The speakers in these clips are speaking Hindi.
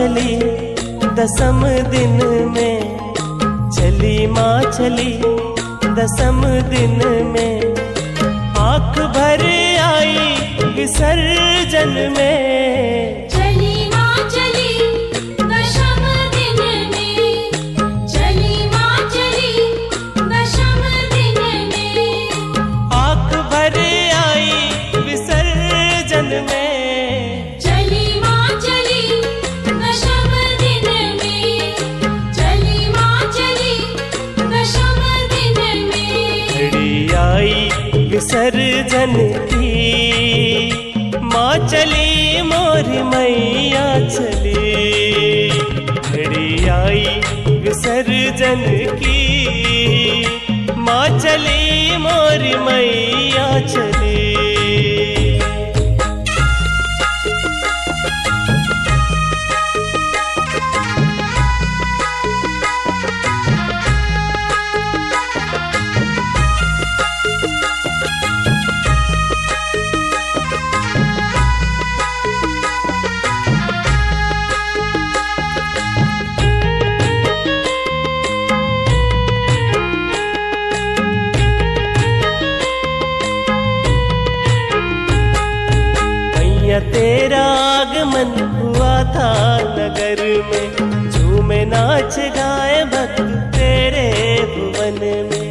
चली दसम दिन में, चली माँ चली दसम दिन में, आँख भर आई विसर्जन में। चली माँ चली दशम दिन में, चली माँ चली दशम दिन में, आँख भर आई विसर्जन में। चली माँ चली दशम दिन में, चली माँ चली दशम दिन में। घड़ी आई विसर्जन की, माँ चली मोरी मैया चली। घड़ी आई विसर्जन की, माँ चली मोरी मैया चली। तेरा आगमन हुआ था नगर में, झूमे नाच गाए भक्त तेरे भुवन में।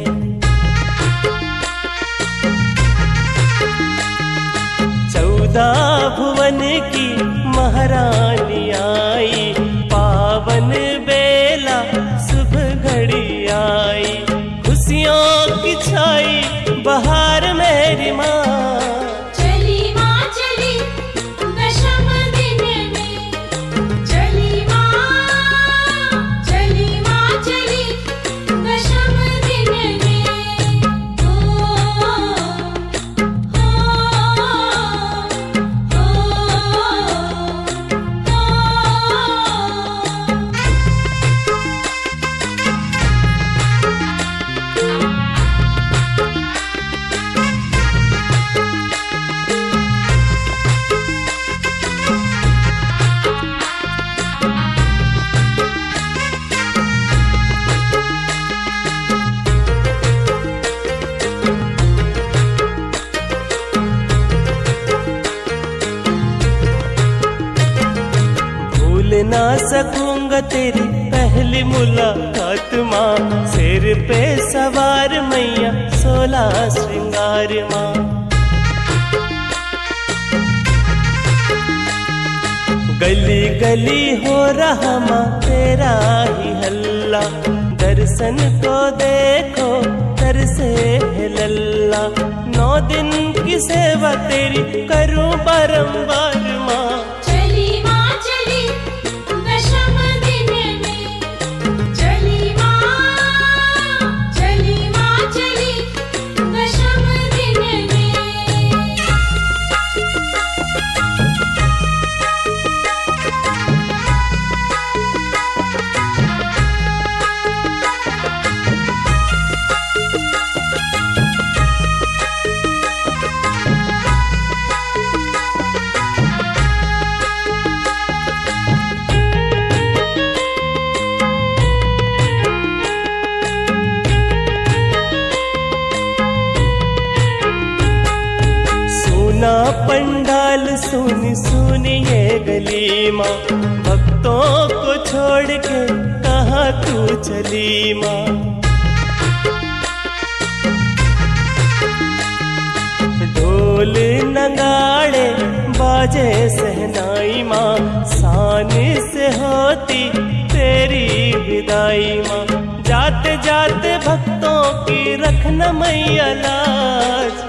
14 भुवन की महारानी आई, पावन बेला शुभ घड़ी आई, खुशियों की छाई बहार मेरी माँ। ना सकूंगा तेरी पहली मुलाकात माँ, सिर पे सवार मैया 16 श्रृंगार माँ। गली गली हो रहा माँ तेरा ही हल्ला, दर्शन को देखो तरसे है लल्ला। 9 दिन की सेवा तेरी करूं बारंबार माँ। ना पंडाल सुनी सुनी ये गली माँ, भक्तों को छोड़ के कहाँ तू चली माँ। ढोल नगाड़े बाजे सहनाई माँ, शान से होती तेरी विदाई माँ। जाते जाते भक्तों की रखना मैया लाज।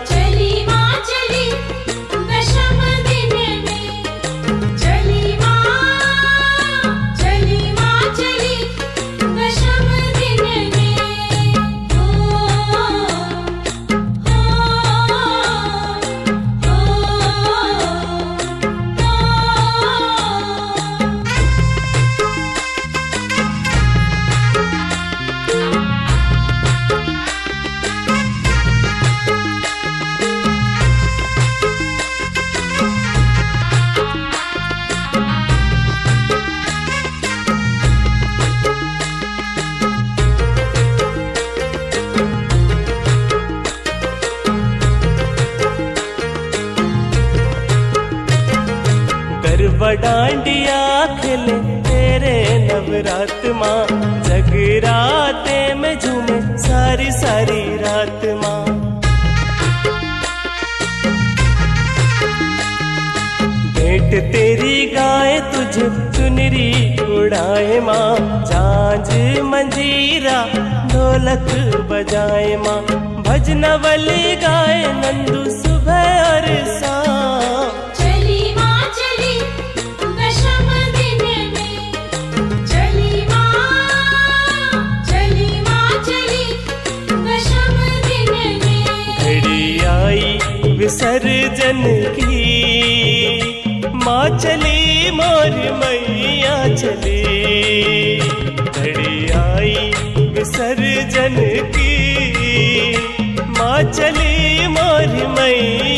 गरबा डांडिया खेले तेरे नवरात माँ, जगराते में झूमे सारी सारी रात माँ। भेंट तेरी गाए तुझे चुनरी उड़ाए माँ, झांझ मंजीरा ढोलक बजाए माँ, भजनवली गाए नंदू सुबह और शाम। चली माँ चली दशम दिन में, चली माँ चली दशम दिन में। घड़ी आई विसर्जन की, माँ चली मोर मैया चली। घड़ी आई विसर्जन की, माँ चली मोर मैया